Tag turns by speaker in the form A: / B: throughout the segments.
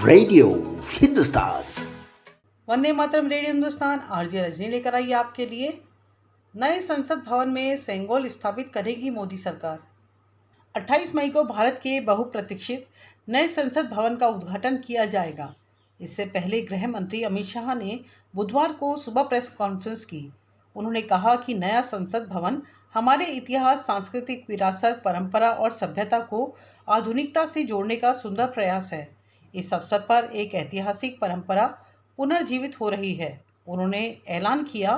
A: Radio Hindustan.
B: Vande Mataram. Radio Hindustan RJ Rajni लेकर आई आपके लिए। नए संसद भवन में सेंगोल स्थापित करेगी मोदी सरकार। 28 मई को भारत के बहुप्रतीक्षित नए संसद भवन का उद्घाटन किया जाएगा। इससे पहले गृह मंत्री अमित शाह ने बुधवार को सुबह प्रेस कॉन्फ्रेंस की। उन्होंने कहा कि नया संसद भवन हमारे इतिहास, सांस्कृतिक विरासत, परंपरा और सभ्यता को आधुनिकता से जोड़ने का सुंदर प्रयास है। इस अवसर पर एक ऐतिहासिक परंपरा पुनर्जीवित हो रही है। उन्होंने ऐलान किया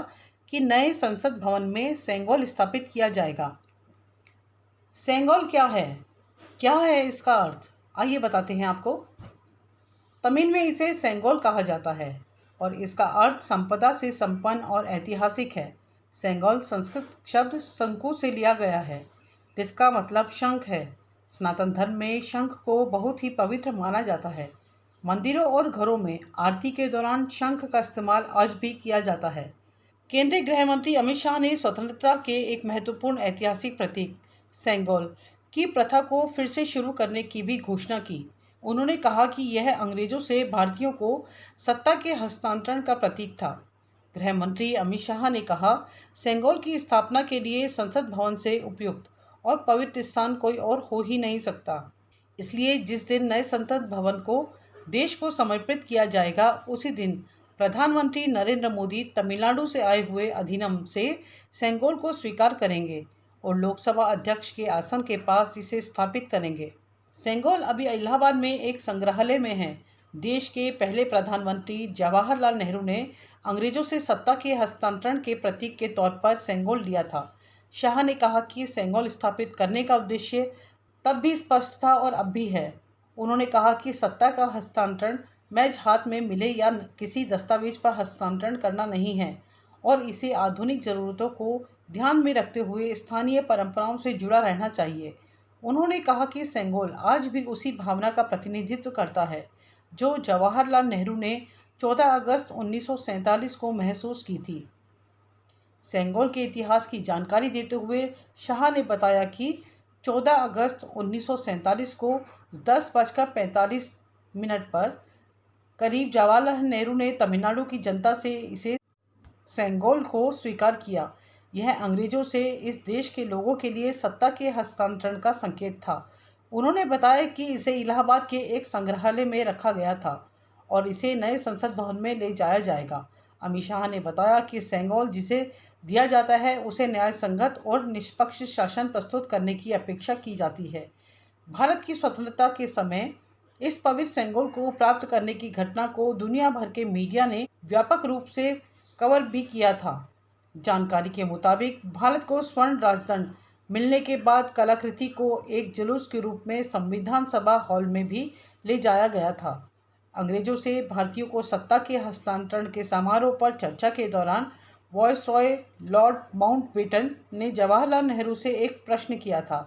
B: कि नए संसद भवन में सेंगोल स्थापित किया जाएगा। सेंगोल क्या है? क्या है इसका अर्थ? आइए बताते हैं आपको। तमिल में इसे सेंगोल कहा जाता है और इसका अर्थ संपदा से संपन्न और ऐतिहासिक है। सेंगोल संस्कृत शब्द शंकु से लिया गया है, जिसका मतलब शंख है। सनातन धर्म में शंख को बहुत ही पवित्र माना जाता है। मंदिरों और घरों में आरती के दौरान शंख का इस्तेमाल आज भी किया जाता है। केंद्रीय गृह मंत्री अमित शाह ने स्वतंत्रता के एक महत्वपूर्ण ऐतिहासिक प्रतीक सेंगोल की प्रथा को फिर से शुरू करने की भी घोषणा की। उन्होंने कहा कि यह अंग्रेजों से भारतीयों को सत्ता के हस्तांतरण का प्रतीक था। गृह मंत्री अमित शाह ने कहा, सेंगोल की स्थापना के लिए संसद भवन से उपयुक्त और पवित्र स्थान कोई और हो ही नहीं सकता। इसलिए जिस दिन नए संसद भवन को देश को समर्पित किया जाएगा, उसी दिन प्रधानमंत्री नरेंद्र मोदी तमिलनाडु से आए हुए अधिनियम से सेंगोल को स्वीकार करेंगे और लोकसभा अध्यक्ष के आसन के पास इसे स्थापित करेंगे। सेंगोल अभी इलाहाबाद में एक संग्रहालय में है। देश के पहले प्रधानमंत्री जवाहरलाल नेहरू ने अंग्रेजों से सत्ता के हस्तांतरण के प्रतीक के तौर पर सेंगोल लिया था। शाह ने कहा कि सेंगोल स्थापित करने का उद्देश्य तब भी स्पष्ट था और अब भी है। उन्होंने कहा कि सत्ता का हस्तांतरण मैच हाथ में मिले या किसी दस्तावेज पर हस्तांतरण करना नहीं है और इसे आधुनिक ज़रूरतों को ध्यान में रखते हुए स्थानीय परंपराओं से जुड़ा रहना चाहिए। उन्होंने कहा कि सेंगोल आज भी उसी भावना का प्रतिनिधित्व करता है जो जवाहरलाल नेहरू ने 14 अगस्त 1947 को महसूस की थी। सेंगोल के इतिहास की जानकारी देते हुए शाह ने बताया कि 14 अगस्त 1947 को 10:45 पर करीब जवाहरलाल नेहरू ने तमिलनाडु की जनता से इसे सेंगोल को स्वीकार किया। यह अंग्रेजों से इस देश के लोगों के लिए सत्ता के हस्तांतरण का संकेत था। उन्होंने बताया कि इसे इलाहाबाद के एक संग्रहालय में रखा गया था और इसे नए संसद भवन में ले जाया जाएगा। अमित शाह ने बताया कि सेंगोल जिसे दिया जाता है उसे न्याय संगत और निष्पक्ष शासन प्रस्तुत करने की अपेक्षा की जाती है। भारत की स्वतंत्रता के समय इस पवित्र सेंगोल को प्राप्त करने की घटना को दुनिया भर के मीडिया ने व्यापक रूप से कवर भी किया था। जानकारी के मुताबिक भारत को स्वर्ण राजदंड मिलने के बाद कलाकृति को एक जुलूस के रूप में संविधान सभा हॉल में भी ले जाया गया था। अंग्रेजों से भारतीयों को सत्ता के हस्तांतरण के समारोह पर चर्चा के दौरान वायसरॉय लॉर्ड माउंटबेटन ने जवाहरलाल नेहरू से एक प्रश्न किया था।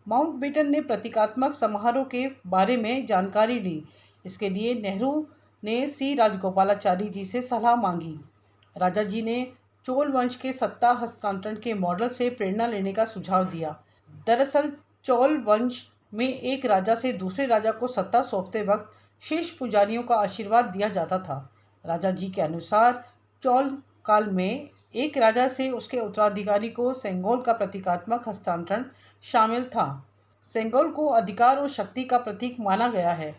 B: माउंटबेटन ने प्रतीकात्मक समारोह के बारे में जानकारी ली। इसके लिए नेहरू ने सी राजगोपालाचारी जी से सलाह मांगी। राजा जी ने चोल वंश के सत्ता हस्तांतरण के मॉडल से प्रेरणा लेने का सुझाव दिया। दरअसल चोल वंश में एक राजा से दूसरे राजा को सत्ता सौंपते वक्त शेष पुजारियों का आशीर्वाद दिया जाता था। राजा जी के अनुसार चोल काल में एक राजा से उसके उत्तराधिकारी को सेंगोल का प्रतीकात्मक हस्तांतरण शामिल था। सेंगोल को अधिकार और शक्ति का प्रतीक माना गया है।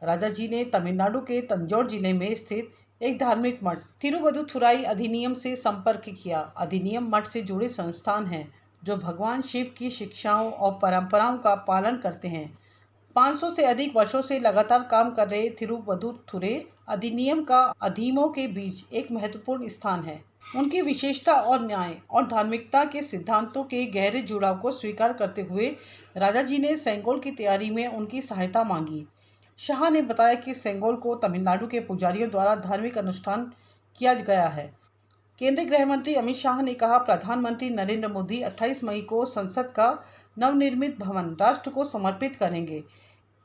B: राजा जी ने तमिलनाडु के तंजौर जिले में स्थित एक धार्मिक मठ तिरुवदुथुराई अधिनियम से संपर्क किया। अधिनियम मठ से जुड़े संस्थान हैं जो भगवान शिव की शिक्षाओं और परंपराओं का पालन करते हैं। 500 से अधिक वर्षों से लगातार काम कर रहे तिरुवदुथुरै अधिनियम का अधीमों के बीच एक महत्वपूर्ण स्थान है। उनकी विशेषता और न्याय और धार्मिकता के सिद्धांतों के गहरे जुड़ाव को स्वीकार करते हुए राजा जी ने सेंगोल की तैयारी में उनकी सहायता मांगी। शाह ने बताया कि सेंगोल को तमिलनाडु के पुजारियों द्वारा धार्मिक अनुष्ठान किया गया है। केंद्रीय गृह मंत्री अमित शाह ने कहा, प्रधानमंत्री नरेंद्र मोदी 28 मई को संसद का नवनिर्मित भवन राष्ट्र को समर्पित करेंगे।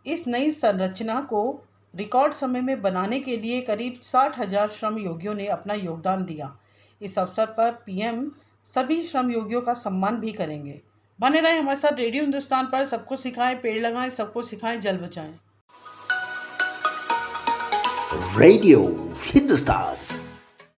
B: इस नई संरचना को रिकॉर्ड समय में बनाने के लिए करीब 60,000 श्रम योगियों ने अपना योगदान दिया। इस अवसर पर पीएम सभी श्रम योगियों का सम्मान भी करेंगे। बने रहें हमारे साथ रेडियो हिंदुस्तान पर। सबको सिखाएं पेड़ लगाएं, सबको सिखाएं जल बचाएं।
A: रेडियो हिंदुस्तान।